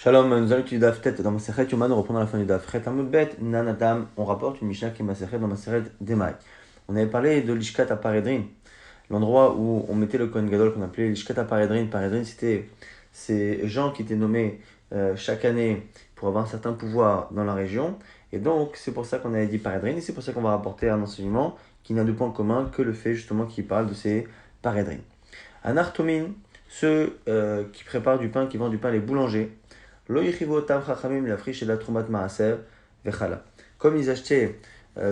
Shalom, nous allons étudier Daf Tet dans Masechet Yoma, nous reprenons à la fin du Daf Chet Amud Bet, Nanatam, on rapporte une Mishnah qui est Masechet dans Masechet Demai. On avait parlé de l'Ishkat à Paredrin, l'endroit où on mettait le Kohen Gadol qu'on appelait l'Ishkat à Paredrin. Paredrin, c'était ces gens qui étaient nommés chaque année pour avoir un certain pouvoir dans la région. Et donc, c'est pour ça qu'on avait dit Paredrin, et c'est pour ça qu'on va rapporter un enseignement qui n'a de point commun que le fait justement qu'il parle de ces Paredrin. Anartomin, ceux qui préparent du pain, qui vendent du pain, les boulangers. Lo yichivu otam chachamim lafrish et la trumat maaser vechala. Comme ils achetaient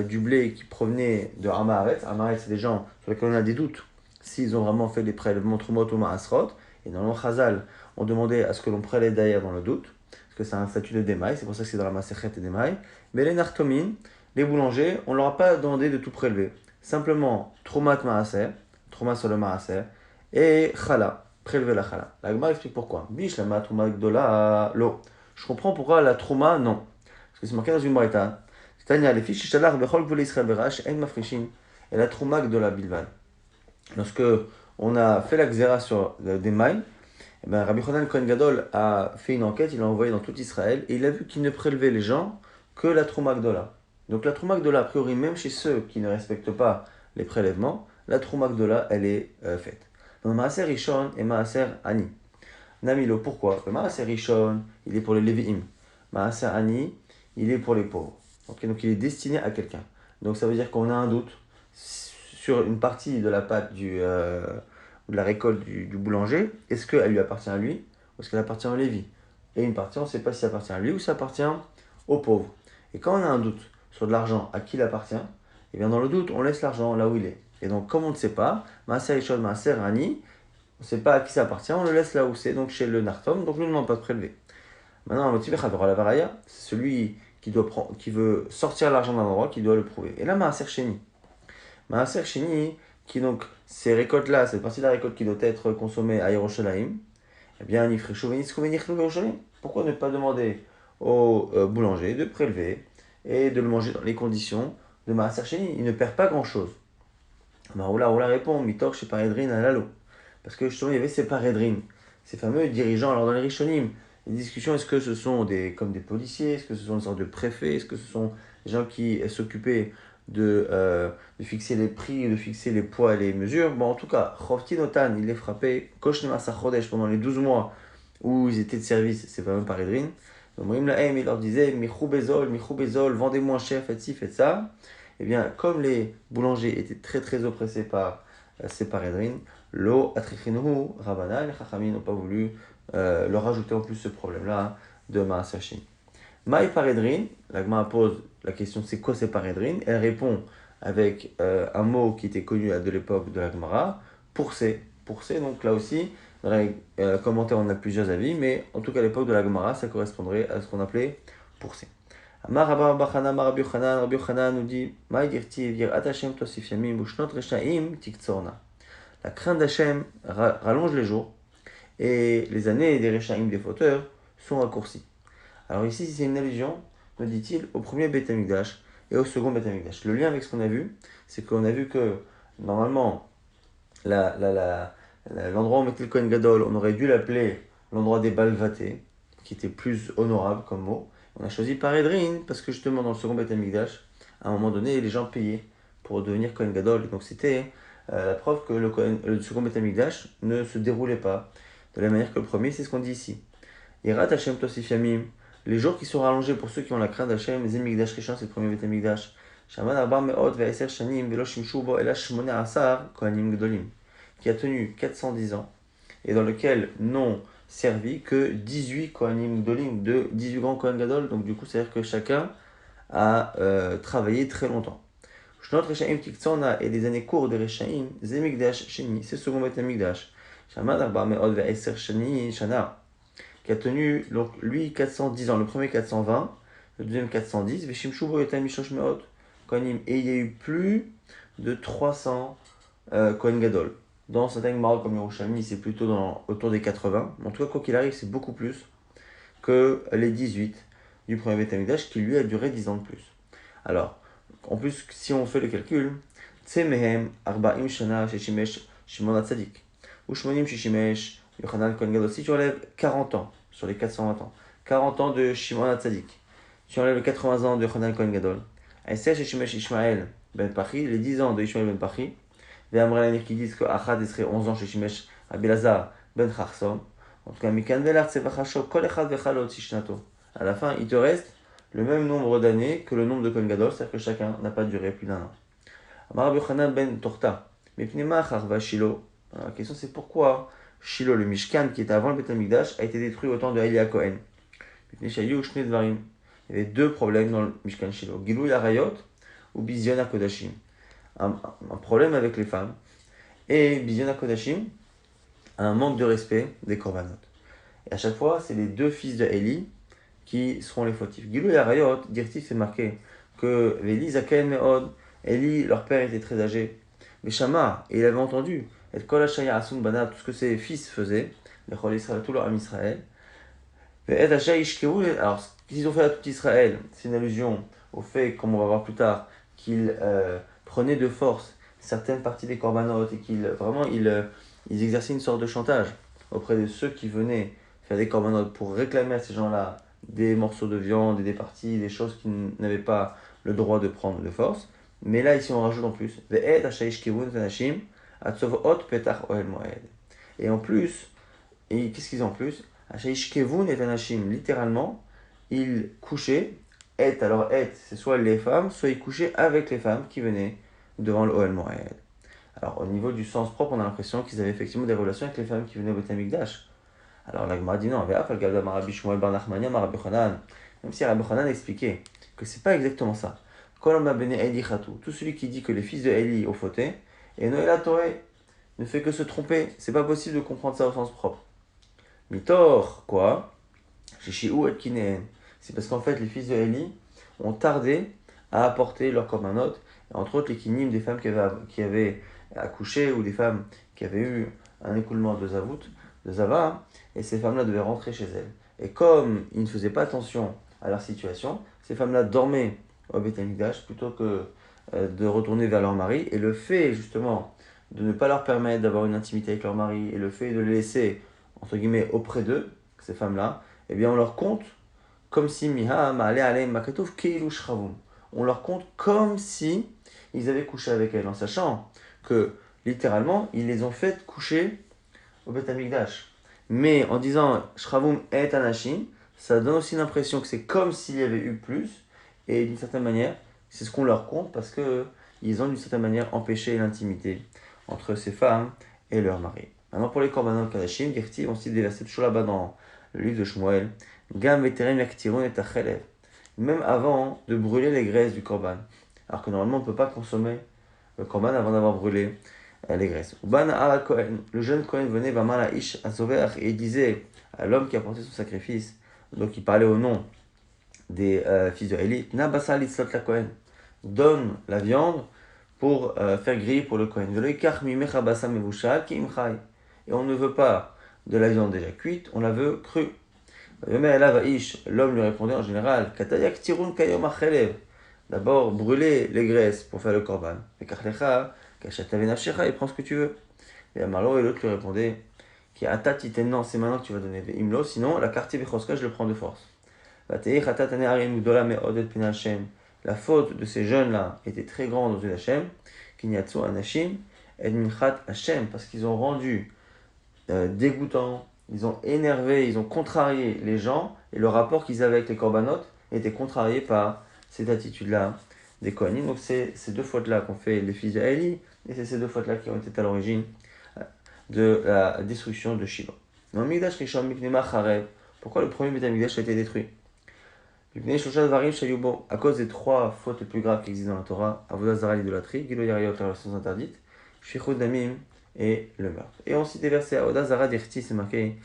du blé qui provenait de Amaret, Amaret c'est des gens sur lesquels on a des doutes s'ils ont vraiment fait des prélèvements trumot ou maasrot, et dans le Chazal, on demandait à ce que l'on prélève d'ailleurs dans le doute, parce que c'est un statut de Demaï, c'est pour ça que c'est dans la Masechet et Demaï. Mais les nartomin, les boulangers, on ne leur a pas demandé de tout prélever. Simplement, trumat maaser, trumat sur le maaser, et chala, prélever la chala. La Gemara explique pourquoi. Bish la trouma gdola lo. Je comprends pourquoi la trouma non. Parce que c'est marqué dans une braïta. Tania les fiches shalach bechol gvul Israël verash en mafrishin et la trouma gdola bilvan. Lorsque on a fait la xéra sur des mailles, eh ben, Rabbi Chonan Kohen Gadol a fait une enquête, il l'a envoyé dans tout Israël et il a vu qu'il ne prélevait les gens que la trouma gdola. Donc la trouma gdola, a priori, même chez ceux qui ne respectent pas les prélèvements, la trouma gdola, elle est faite. Donc Maaser Rishon et Maaser Ani. Namilo, pourquoi? Le Maaser Rishon, il est pour les Lévi'im. Maaser Ani, il est pour les pauvres. Okay, donc il est destiné à quelqu'un. Donc ça veut dire qu'on a un doute sur une partie de la pâte de la récolte du boulanger. Est-ce qu'elle lui appartient à lui ou est-ce qu'elle appartient au Lévi? Et une partie, on ne sait pas si ça appartient à lui ou si ça appartient aux pauvres. Et quand on a un doute sur de l'argent à qui il appartient, et bien dans le doute, on laisse l'argent là où il est. Et donc, comme on ne sait pas, Maaser Rishon, Maaser Ani, on ne sait pas à qui ça appartient, on le laisse là où c'est, donc chez le Nartom, donc lui ne demande pas de prélever. Maintenant, un motif la varaya, c'est celui qui veut sortir l'argent d'un endroit, qui doit le prouver. Et là, Maaser Sheni. Maaser Sheni, qui donc, ces récoltes-là, cette partie de la récolte qui doit être consommée à Yerushalayim, eh bien, pourquoi ne pas demander au boulanger de prélever et de le manger dans les conditions de Maaser Sheni? Il ne perd pas grand-chose. Maroula répond, Mitok chez Paredrin à Lalo. Parce que justement, il y avait ces Paredrin, ces fameux dirigeants. Alors dans les Rishonim, les discussions, est-ce que ce sont comme des policiers, est-ce que ce sont une sorte de préfets, est-ce que ce sont des gens qui s'occupaient de fixer les prix, de fixer les poids et les mesures? Bon, en tout cas, Chofti Notan, il les frappait, Koshnema Sachodesh, pendant les 12 mois où ils étaient de service, ces fameux Paredrin. Donc, il leur disait, Michou Bezol, vendez moins cher, faites ci, faites ça. Eh bien, comme les boulangers étaient très très oppressés par ces parédrines, l'eau atrichinuhu rabana, les chachamim n'ont pas voulu leur rajouter en plus ce problème-là de Maaser Sheni. Maï parédrine, la Gemara pose la question c'est quoi ces parédrines? Elle répond avec un mot qui était connu de l'époque de la Gemara, pourcé. Pourcé, donc là aussi, dans les commentaires on a plusieurs avis, mais en tout cas à l'époque de la Gemara, ça correspondrait à ce qu'on appelait pourcé. Amar Rabbi Yochanan nous dit la crainte d'Hachem rallonge les jours et les années des Rechaim, des fauteurs, sont raccourcies. Alors ici, c'est une allusion, nous dit-il, au premier Beth Amikdash et au second Beth Amikdash. Le lien avec ce qu'on a vu, c'est qu'on a vu que normalement, l'endroit où on mettait le Kohen Gadol, on aurait dû l'appeler l'endroit des Balvatés, qui était plus honorable comme mot. On a choisi Paredrin parce que justement dans le second Beth Amikdash, à un moment donné, les gens payaient pour devenir Kohen Gadol. Et donc c'était la preuve que le second Beth Amikdash ne se déroulait pas de la manière que le premier, c'est ce qu'on dit ici. Yirat Hashem Tosif Yamim, les jours qui sont rallongés pour ceux qui ont la crainte d'Hashem, les Mikdash Rishon, c'est le premier Beth Amikdash. Shaman Arba Meot Ve'eser Shanim Velo Shimshu Bo Ela Shmone Asar Kohanim Gdolim, qui a tenu 410 ans et dans lequel n'ont servi que 18 Kohanim Gdolim, de 18 grands Kohen Gadol, donc du coup c'est-à-dire que chacun a travaillé très longtemps. Shnot Reshaim Tiktsona et les années courtes de Reshaim, Zemikdash Sheni, c'est le second Beth Amikdash. Shaman Arba Meot Ve'eser Shani Shana, qui a tenu donc, lui 410 ans, le premier 420, le deuxième 410, Veshimshu Bo Yotam Mishosh Meot Kohanim, et il y a eu plus de 300 Kohen Gadol. Dans certains Gemara comme Yerushalmi, c'est plutôt autour des 80. En tout cas, quoi qu'il arrive, c'est beaucoup plus que les 18 du premier Beth Amikdash qui lui a duré 10 ans de plus. Alors, en plus, si on fait le calcul, Tsemehem Arba'im Shana Sheshimesh Shimon HaTzadik, ou Shmonim Sheshimesh Yochanan Kohen Gadol, si tu enlèves 40 ans sur les 420 ans, 40 ans de Shimon HaTzadik. Tu enlèves les 80 ans de Yochanan Kohen Gadol. Aïseh et Shemesh Ishmael Ben Pachi, les 10 ans de Ishmael Ben Pachi. Et Amralanir qui disent que Achad serait 11 ans chez Shemesh Abelazar Ben Charsom. En tout cas, Mikan Velar Tsevachasho, Kol Echad Vechalot Shishnato. À la fin, il te reste le même nombre d'années que le nombre de Kohen Gadol, c'est-à-dire que chacun n'a pas duré plus d'un an. Amar Yochanan Ben Torta. Mipnema Charva Shilo. La question c'est pourquoi Shilo, le Mishkan qui était avant le Beth Amikdash, a été détruit au temps de Eli Cohen. Il y avait deux problèmes dans le Mishkan Shilo. Gilou Yarayot ou Bizion HaKodashim. Un problème avec les femmes. Et Bizion HaKodashim, un manque de respect des korbanot. Et à chaque fois, c'est les deux fils de Eli qui seront les fautifs. Gilou Yarayot, Dirtif, c'est marqué que Eli Zaken Meod, Eli, leur père était très âgé. Mais Shama, et il avait entendu, et Kol Hashaya Asun Bana, tout ce que ses fils faisaient, les Chol Israël, tout leur âme Israël. Alors, ce qu'ils ont fait à tout Israël, c'est une allusion au fait, comme on va voir plus tard, qu'ils prenaient de force certaines parties des corbanotes et qu'ils ils exerçaient une sorte de chantage auprès de ceux qui venaient faire des corbanotes pour réclamer à ces gens-là des morceaux de viande et des parties, des choses qu'ils n'avaient pas le droit de prendre de force. Mais là, ici, on rajoute en plus. Et en plus, et qu'est-ce qu'ils ont en plus? Littéralement, ils couchaient, alors c'est soit les femmes, soit ils couchaient avec les femmes qui venaient devant le Ohel Moed. Alors au niveau du sens propre, on a l'impression qu'ils avaient effectivement des relations avec les femmes qui venaient au Beth Amikdash. Alors la Gemara dit non, même si Rabbi Chanan expliquait que c'est pas exactement ça. Tout celui qui dit que les fils de Eli ont fauté, et Noéla Toré ne fait que se tromper. C'est pas possible de comprendre ça au sens propre. Mitor, quoi? C'est parce qu'en fait, les fils de Eli ont tardé à apporter leur korbanot, entre autres les kinim des femmes qui avaient accouché ou des femmes qui avaient eu un écoulement de Zava, et ces femmes-là devaient rentrer chez elles. Et comme ils ne faisaient pas attention à leur situation, ces femmes-là dormaient au Beth Amikdash plutôt que de retourner vers leur mari. Et le fait justement de ne pas leur permettre d'avoir une intimité avec leur mari et le fait de les laisser entre guillemets auprès d'eux, ces femmes-là, eh bien on leur compte comme si on leur compte comme si ils avaient couché avec elles, en sachant que littéralement ils les ont fait coucher au Beth Amikdash. Mais en disant Shravum et Anashim, ça donne aussi l'impression que c'est comme s'il y avait eu plus, et d'une certaine manière, c'est ce qu'on leur compte parce que ils ont d'une certaine manière empêché l'intimité entre ces femmes et leurs maris. Maintenant pour les korbanot kadashim, Dirti, on cite des versets toujours là-bas dans le livre de Shmuel, Gam veterem yaktirun et achelev, même avant de brûler les graisses du korban. Alors que normalement on ne peut pas consommer le korban avant d'avoir brûlé les graisses. Le jeune Kohen venait Vamalaïsh à Sover et il disait à l'homme qui a porté son sacrifice, donc il parlait au nom des fils de Eli, Nabasa litzlot la Kohen, donne la viande pour faire griller pour le Kohen. Et on ne veut pas de la viande déjà cuite, on la veut crue. L'homme lui répondait en général, d'abord brûler les graisses pour faire le korban. Et prends ce que tu veux. Et Amarlo et l'autre lui répondait, non, c'est maintenant que tu vas donner. Imlo, sinon la carte je le prends de force. La faute de ces jeunes-là était très grande aux yeux d'Hachem, parce qu'ils ont rendu dégoûtant, ils ont énervé, ils ont contrarié les gens, et le rapport qu'ils avaient avec les corbanotes était contrarié par cette attitude-là des Kohanim. Donc c'est ces deux fautes-là qu'ont fait les fils de Eli, et c'est ces deux fautes-là qui ont été à l'origine de la destruction de Shiloh. Pourquoi le premier Beth Amikdash a été détruit? À cause des trois fautes les plus graves qui existent dans la Torah, Avodah Zara, l'idolâtrie, Gilo Yarayot, les relations interdites, Shfichut Damim et le meurtre. Et on cite des versets Avodah Zara d'Irti, c'est marqué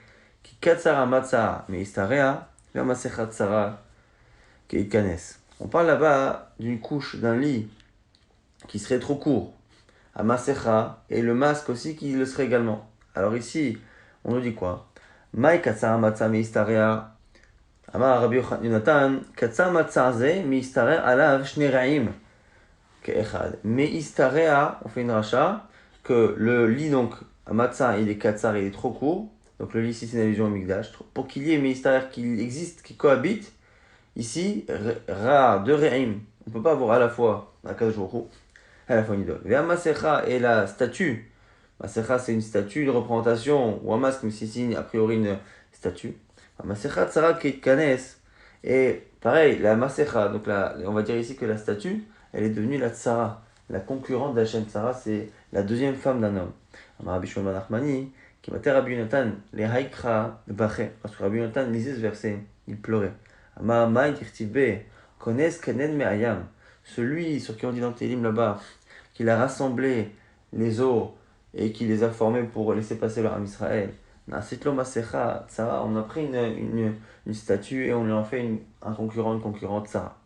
Ki Katsara Matza Meistarea, Vermasechat Tsara Keikanes. On parle là-bas d'une couche, d'un lit qui serait trop court, à Masecha, et le masque aussi qui le serait également. Alors ici, on nous dit quoi? Mai Katsara Matza Meistarea. Amar Rabbi Yonatan, Katsar Matzarze, Meistarea alav shne ra'im ke'echad. Meistarea, on fait une racha, que le lit donc, Matzah, il est Katsar, il est trop court, Donc le lit ici c'est une allusion au Mikdash. Pour qu'il y ait, mais c'est-à-dire qu'il existe, qu'il cohabite, ici, Ra, de Re'im. On ne peut pas avoir à la fois Akadosh Baruch Hu, à la fois une idole. Ve'ha Masecha et la statue. Masecha c'est une statue, une représentation, ou un masque, mais c'est signe a priori une statue. Masecha Tzara Keit Kanes. Et pareil, la Masecha, donc on va dire ici que la statue, elle est devenue la Tzara, la concurrente d'Hachem. Tzara, c'est la deuxième femme d'un homme. Rabbi Shimon ben Nachmani, qui m'a Rabbi Yonatan, les Haikra Baché, parce que Rabbi Yonatan lisait ce verset, il pleurait. Ama Tirtivbe, connaissent Kenen Me'ayam, celui sur qui on dit dans Télim là-bas, qu'il a rassemblé les eaux et qui les a formés pour laisser passer leur âme Israël. Nasitlo Masecha, Tzara, on a pris une statue et on lui a fait un concurrent, une concurrente, Tzara.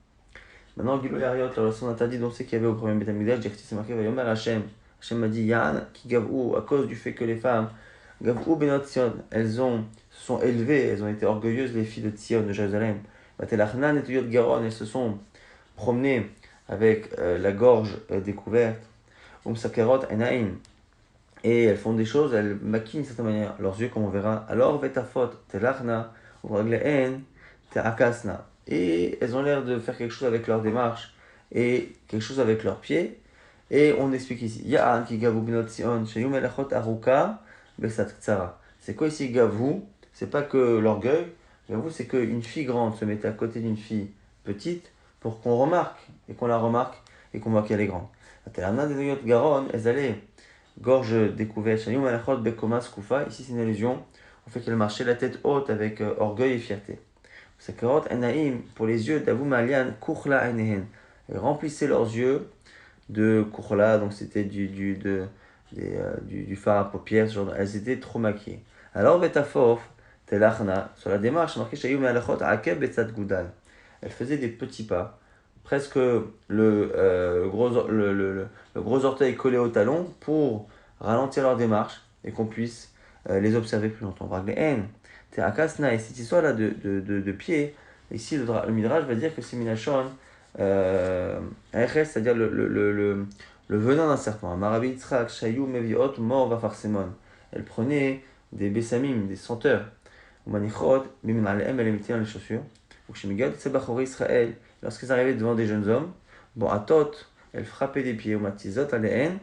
Maintenant, Gilou Ariot, la leçon interdite, on sait qu'il y avait au premier Beth Amikdash, c'est marqué Vayomer Hashem. Hashem m'a dit Yan, qui gavou, à cause du fait que les femmes, gavou Benot Tzion, elles se sont élevées, elles ont été orgueilleuses, les filles de Tzion, de Jérusalem. Batelachnan et Tuyot Garon, elles se sont promenées avec la gorge découverte. Sakerot Enaim. Et elles font des choses, elles maquillent d'une certaine manière leurs yeux, comme on verra. Alors, Vetafot, Telachna, ou Ragleen, Teakasna. Et elles ont l'air de faire quelque chose avec leur démarche et quelque chose avec leurs pieds. Et on explique ici. Ya'an ki gavu binot Sion, sheyum elachot aruka, besat tzara. C'est quoi ici gavu? C'est pas que l'orgueil. Gavu, c'est qu'une fille grande se mettait à côté d'une fille petite pour qu'on remarque, et qu'on la remarque, et qu'on voit qu'elle est grande. Atelana de Noyot Garon, elles allaient gorge découverte, sheyum elachot bekomas kufa. Ici, c'est une allusion au fait qu'elle marchait la tête haute avec orgueil et fierté. Sakerot Enaim, pour les yeux d'Abu Malian, Kuchla Enehen. Elles remplissaient leurs yeux de Kuchla, donc c'était du fard à paupières, ce genre de... Elles étaient trop maquillées. Alors, Vetafof, Telachna, sur la démarche, marqué Shayum Alachot, Akeb et Tzad Gudal. Elles faisaient des petits pas, presque le gros orteil collé au talon pour ralentir leur démarche et qu'on puisse les observer plus longtemps. Et cette histoire-là de pied, ici le Midrash va dire que c'est Minachon, c'est-à-dire le venin d'un serpent. Marabi Yitzhak, Shayou, Meviot, Mor, Vafarsemon. Elle prenait des bessamim, des senteurs. Manichot, Bimim Aleem, elle les mettait dans les chaussures. Ou chez Migat, Sebachori Israël, lorsqu'ils arrivaient devant des jeunes hommes, bon, à Tot, elle frappait des pieds, ou Matizot, Aleen,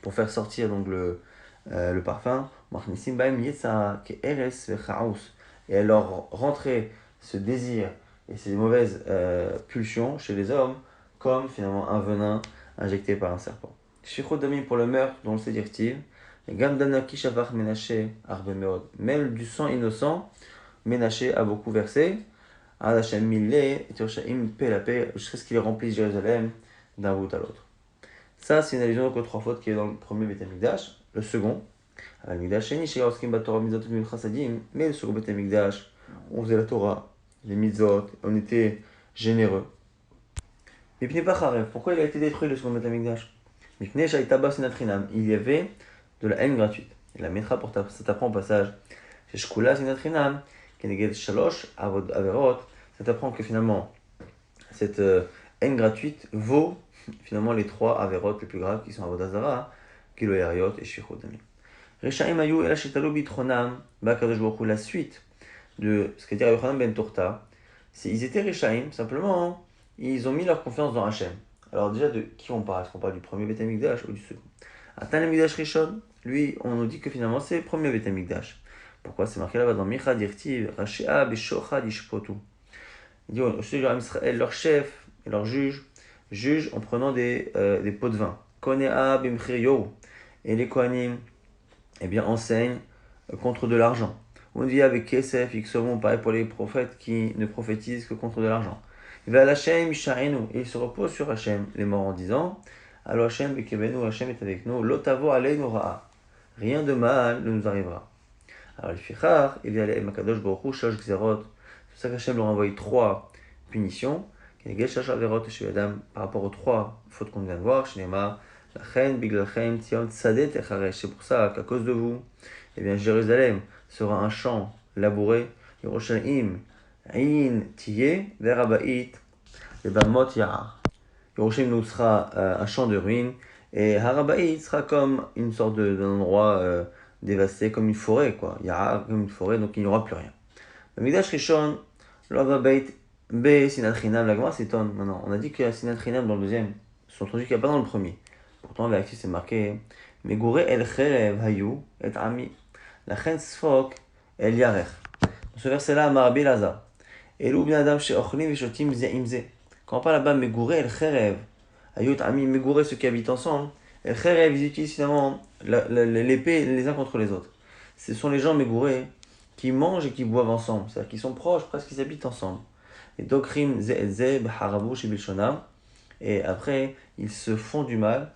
pour faire sortir donc le parfum, et elle leur rentrait ce désir et ces mauvaises pulsions chez les hommes comme finalement un venin injecté par un serpent. Shichodami pour le meurtre dont le sédirtiv, même du sang innocent, Ménaché a beaucoup versé, jusqu'à ce qu'il remplisse Jérusalem d'un bout à l'autre. Ça, c'est une allusion aux trois fautes qui est dans le premier Beth Amikdash. Le second, mais le second Beth Amikdash, on faisait la Torah, les mitzvot, on était généreux. Mais pourquoi il a été détruit le second Beth Amikdash? Il y avait de la haine gratuite. Et la Metra, ça t'apprend au passage, ça t'apprend que finalement, cette haine gratuite vaut finalement les trois avérotes les plus graves qui sont Avodazara, Kilo Yariot et Shichot Dami. Rechaim Ayu El Shitalo Bitronam, Bakadosh Baruch Hu, la suite de ce qu'a dit Rabbi Yochanan ben Torta, ils étaient Rechaim, simplement, ils ont mis leur confiance dans Hachem. Alors déjà, de qui on parle? Est-ce qu'on parle du premier Beth Amikdash ou du second? Atan Amikdash Rishon, lui, on nous dit que finalement c'est le premier Beth Amikdash. Pourquoi? C'est marqué là-bas dans Micha Dirtiv, Rashea Beshochad Ishpotu. Il dit, Israël, leur chef et leur juge, jugent en prenant des pots de vin. Konea Bimchiryo. Et les Kohanim, eh bien, enseignent contre de l'argent. On dit avec Kesef, Ixomon, pareil pour les prophètes qui ne prophétisent que contre de l'argent. Il va à Hachem, Isharenu, et il se repose sur Hachem, les morts en disant, Allo Hachem, Bekebenu, Hachem est avec nous, Lotavo Aleinu Ra'a. Rien de mal ne nous arrivera. Alors, le Fichar, il y a les Makadosh Baruch Shosh Gzerot. C'est pour ça qu'Hachem leur a envoyé 3 punitions. Par rapport aux 3 fautes qu'on vient de voir, Shnema, Lachen, Biglalchem, Tion, Tzadet, Echaresh. C'est pour ça qu'à cause de vous, eh bien, Jérusalem sera un champ labouré. Yerushalayim, Aïn, Tiye, Verabait, Lebamot, Yahar. Yerushalayim nous sera un champ de ruines. Et Harabait sera comme une sorte d'un endroit dévasté comme une forêt, quoi. Yara comme une forêt, donc il n'y aura plus rien. Bamigdash Rishon, Lova Beit, Be Sinat Chinam, la Gemara s'étonne. Non, on a dit qu'il y a Sinat Chinam dans le deuxième. Ils sont traduits qu'il n'y a pas dans le premier. Pourtant, la c'est marqué Megure El Cherev Hayu et Ami. La Chen Sfok El Yarech. Dans ce verset-là, Marabi Laza. Elou bin Adam Sheochlim Vishotim Zeimze. Quand on parle là-bas, Megure El Cherev Hayu et Ami, Megure, ceux qui habitent ensemble, El Cherev, ils utilisent finalement l'épée les uns contre les autres. Ce sont les gens Megure qui mangent et qui boivent ensemble. C'est-à-dire qu'ils sont proches, presque qu'ils habitent ensemble. Et Dokrim Ze'elze Harabu Shibilshonam. Et après, ils se font du mal,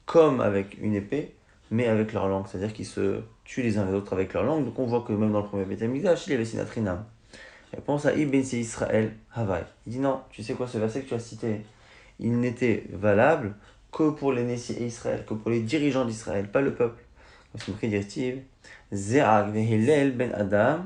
comme avec une épée, mais avec leur langue. C'est-à-dire qu'ils se tuent les uns les autres avec leur langue. Donc on voit que même dans le premier Beth Amikdash, il y avait Sinat Chinam. Réponse à Ibn c'est Israël Havaï. Il dit non, tu sais quoi, ce verset que tu as cité, il n'était valable que pour les Nessiers et Israël, que pour les dirigeants d'Israël, pas le peuple. C'est marqué directive Ze'ag vehillel ben Adam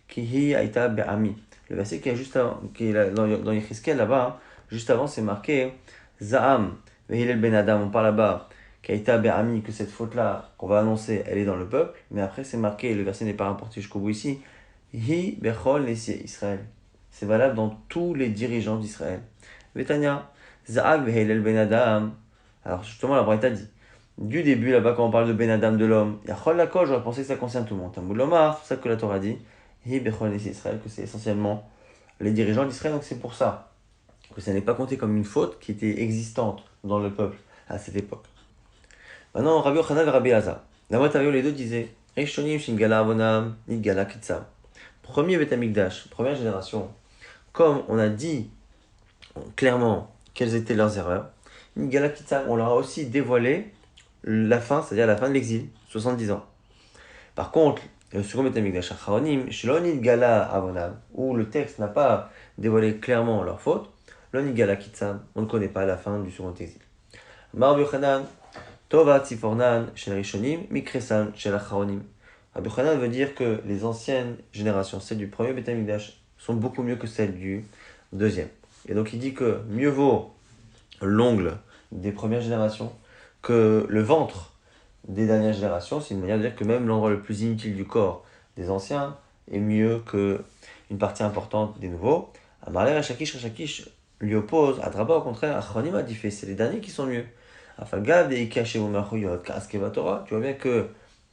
kihi aita be'ami. Le verset qui est juste avant, qui est dans Yecheskel là-bas, juste avant, c'est marqué Za'am vehillel ben Adam. On parle là-bas Kaita be'ami, que cette faute-là qu'on va annoncer, elle est dans le peuple. Mais après, c'est marqué, le verset n'est pas rapporté jusqu'au bout ici, Hi bechol nessier Israël. C'est valable dans tous les dirigeants d'Israël. Vetania Za'ag vehillel ben Adam. Alors justement, la Braïta dit du début, là-bas, quand on parle de Ben Adam, de l'homme, Yachol Lakol, j'aurais pensé que ça concerne tout le monde. Tamoud Lomar, c'est pour ça que la Torah dit, Hi Bechol Nesi Israël, que c'est essentiellement les dirigeants d'Israël, donc c'est pour ça que ça n'est pas compté comme une faute qui était existante dans le peuple à cette époque. Maintenant, Rabbi Yochanan et Rabbi Elazar. La Matavio, les deux disaient, Rishonim Shingala Avonam, Nigala Kitzam. Premier Beth Amikdash, première génération, comme on a dit clairement quelles étaient leurs erreurs, Nigala Kitzam, on leur a aussi dévoilé la fin, c'est-à-dire la fin de l'exil, 70 ans. Par contre, le second Beth Amikdash Acharonim, Shlonid Gala Avonam, où le texte n'a pas dévoilé clairement leur faute, Lonid Gala Kitsam, on ne connaît pas la fin du second exil. Mar Yochanan, Tova Tzifornan Shel Rishonim, Mikresan Shel Acharonim. Rabbi Yochanan veut dire que les anciennes générations, celles du premier Beth Amikdash, sont beaucoup mieux que celles du deuxième. Et donc il dit que mieux vaut l'ongle des premières générations que le ventre des dernières générations. C'est une manière de dire que même l'endroit le plus inutile du corps des anciens est mieux qu'une partie importante des nouveaux. Amarler Rachakish lui oppose, Adraba au contraire, Achronim a dit fait, c'est les derniers qui sont mieux. Afagav de Ikashe Machoyot Kaskeva Torah, tu vois bien que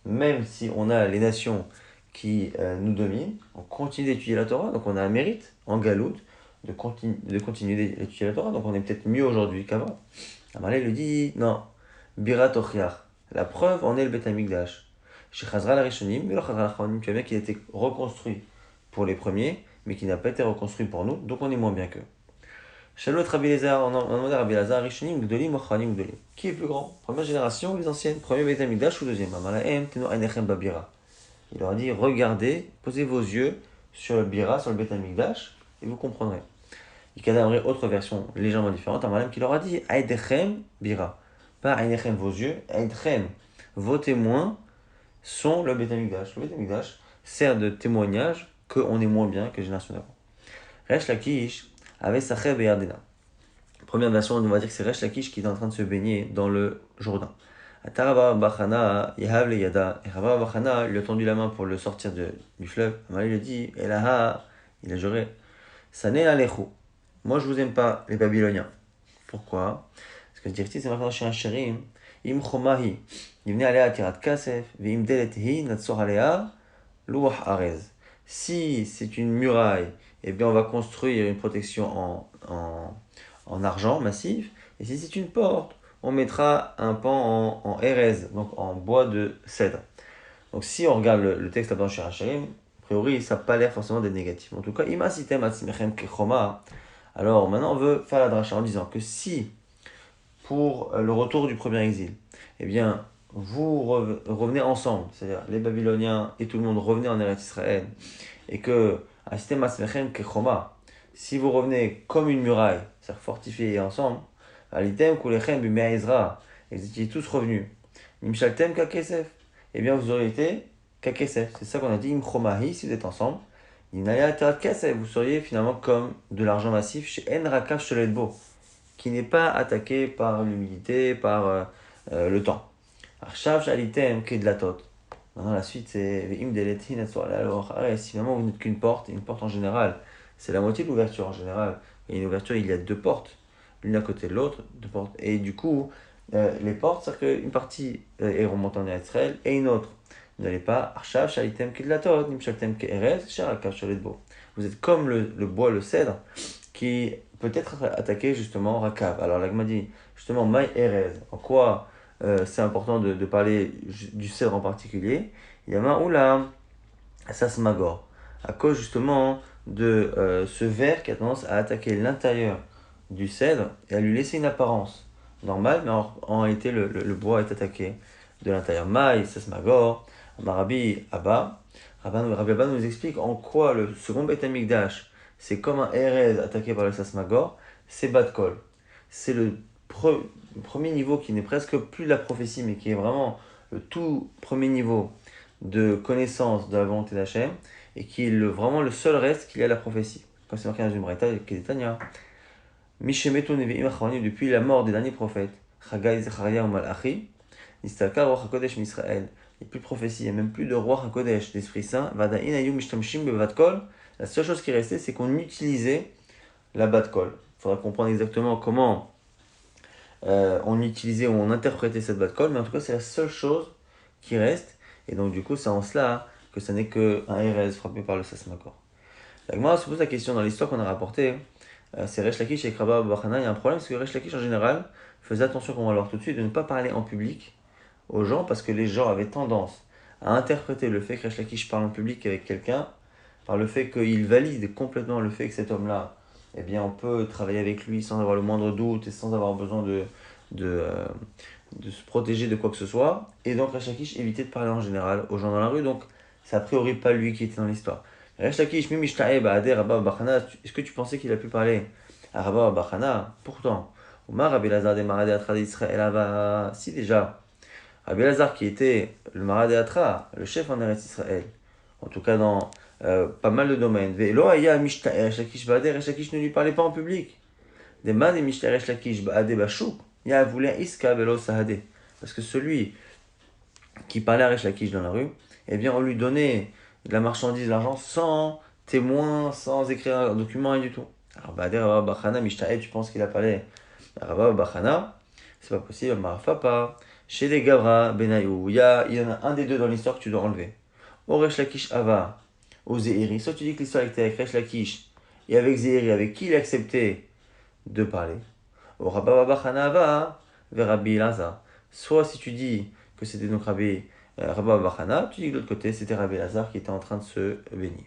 même si on a les nations qui nous dominent, on continue d'étudier la Torah, donc on a un mérite en galoute de continuer d'étudier la Torah, donc on est peut-être mieux aujourd'hui qu'avant. Amarler lui dit non. Birat Ochiach. La preuve en est le Beth Amikdash. Chez Chazra la Rishonim, mais le Chazra la Chronim, tu vois bien qu'il a été reconstruit pour les premiers, mais qui n'a pas été reconstruit pour nous, donc on est moins bien qu'eux. Shalot Rabbi Elazar, on a demandé à Rabbi Elazar, Rishonim, Gdolim, Chronim, Gdolim. Qui est plus grand? Première génération ou les anciennes? Premier Beth Amikdash ou deuxième? Amalahem, Teno Ainechem Babira. Il leur a dit, regardez, posez vos yeux sur le Bira, sur le Beth Amikdash, et vous comprendrez. Il cadavrait autre version légèrement différente, Amalahem qui leur a dit, Aidechem Bira. Pas Ainechem vos yeux, Aidechem vos témoins sont le Beth Amikdash. Le Beth Amikdash sert de témoignage qu'on est moins bien que les générations d'avant. Resh Lakish avait Sacher Beyardena. Première version, on va dire que c'est Resh Lakish qui est en train de se baigner dans le Jourdain. Ataraba Bachana Yahav le Yada. Et Rabba Bachana lui a tendu la main pour le sortir du fleuve. Amal lui a dit, Elaha, il a juré, Sane Alechu. Moi je vous aime pas, les Babyloniens. Pourquoi? Parce que le directif c'est marqué chez un chérim, Im Chomahi, il venait aller à Tirat Kasef, Vim Delethi, Natsor Alea, Louah Arez. Si c'est une muraille, eh bien on va construire une protection en argent massif, et si c'est une porte, on mettra un pan en Erez, donc en bois de cèdre. Donc si on regarde le texte là-bas chez un chérim, a priori ça n'a pas l'air forcément d'être négatif. En tout cas, Ima Sitem Atzmechem Kechoma. Alors maintenant on veut faire la dracha en disant que si pour le retour du premier exil, eh bien vous revenez ensemble, c'est-à-dire les Babyloniens et tout le monde revenez en Eretz Israël, et que si vous revenez comme une muraille, c'est-à-dire fortifiés ensemble, alitem kulechem b'mea Ezra, et vous étiez tous revenus, nimshaltem kakesef, eh bien vous auriez été kakesef, c'est ça qu'on a dit, imchomahi, si vous êtes ensemble, vous seriez finalement comme de l'argent massif chez En Rakav Sholetbo, qui n'est pas attaqué par l'humidité, par le temps. Archav Shalitem Kedlatot. Maintenant, la suite, c'est Ve'im deletin atzor alors, si finalement vous n'êtes qu'une porte, et une porte en général, c'est la moitié de l'ouverture en général. Et une ouverture, il y a deux portes, l'une à côté de l'autre, deux portes. Et du coup, les portes, c'est-à-dire qu'une partie est remontée en Israël et une autre. Vous n'allez pas, Arshav, Shalitem, Kidlatot, Nim Shaltem, Ke'erez, Sharakav, Shaletbo. Vous êtes comme le bois, le cèdre, qui peut être attaqué justement Rakav. Alors, l'Agma dit, justement, Maï Erez, en quoi c'est important de parler du cèdre en particulier. Il y a un oula, Sasmagor, à cause justement de ce ver qui a tendance à attaquer l'intérieur du cèdre et à lui laisser une apparence normale, mais en réalité le bois est attaqué de l'intérieur. Maï, Sasmagor, Marabi, Abba. Rabbi Abba nous explique en quoi le second Beth Amikdash, c'est comme un Erez attaqué par le Sasmagor, c'est Bat Kol. C'est le premier niveau qui n'est presque plus de la prophétie, mais qui est vraiment le tout premier niveau de connaissance de la volonté d'Hachem, et qui est vraiment le seul reste qu'il y a à la prophétie. Comme c'est marqué dans une braïta, qui est Tanya. Mishemetu Nevi'im Achronim, depuis la mort des derniers prophètes, Chagai, Zecharia ou Malachi, Nistalka, Ruach HaKodesh Misraël. Il n'y a plus de prophétie, il n'y a même plus de Ruach HaKodesh, d'Esprit Saint. Vada'in Ayu Mishtamshim Bevatkol. La seule chose qui restait, c'est qu'on utilisait la Batkol. Il faudra comprendre exactement comment on utilisait ou on interprétait cette Batkol, mais en tout cas, c'est la seule chose qui reste. Et donc, du coup, c'est en cela que ça n'est qu'un Erez frappé par le Sasmakor. La Gemara se pose la question dans l'histoire qu'on a rapportée. C'est Resh Lakish et Rabba Bachana. Il y a un problème, parce que Resh Lakish en général faisait attention, comme on va le voir tout de suite, de ne pas parler en public aux gens, parce que les gens avaient tendance à interpréter le fait que Resh Lakish parle en public avec quelqu'un par le fait qu'il valide complètement le fait que cet homme-là, eh bien, on peut travailler avec lui sans avoir le moindre doute et sans avoir besoin de, euh, de se protéger de quoi que ce soit. Et donc Resh Lakish évitait de parler en général aux gens dans la rue, donc c'est a priori pas lui qui était dans l'histoire. Resh Lakish, Rabba Bachana, est-ce que tu pensais qu'il a pu parler à Rabba Bachana? Pourtant, Omar Rabbi Lazar des Maradé Atra d'Israël, si déjà, Rabbi Lazar qui était le Maradé Atra, le chef en Eretz Israël, en tout cas dans pas mal de domaines. Velo Aya Mishta'er Resh Lakish Baadé, Resh Lakish ne lui parlait pas en public. Des man et Mishta'er Resh Lakish Baadé Bashuk, Ya voulait Iska Velo Sahadé. Parce que celui qui parlait à Resh Lakish dans la rue, eh bien on lui donnait de la marchandise, de l'argent, sans témoin, sans écrire un document, rien du tout. Alors, Bader Rabba Bachana, Mishta'e, tu penses qu'il a parlé à Rabba Bachana? C'est pas possible, Marafapa. Chez les Gavra, Benayou, il y en a un des deux dans l'histoire que tu dois enlever. Au Resh Lakish Ava, au Zéhiri. Soit tu dis que l'histoire était avec Resh Lakish et avec Zéhiri, avec qui il acceptait de parler. Au Rabba Bachana Ava, vers Rabbi Lazar. Soit si tu dis que c'était donc Rabba Bachana, tu dis que de l'autre côté c'était Rabbi Lazar qui était en train de se bénir.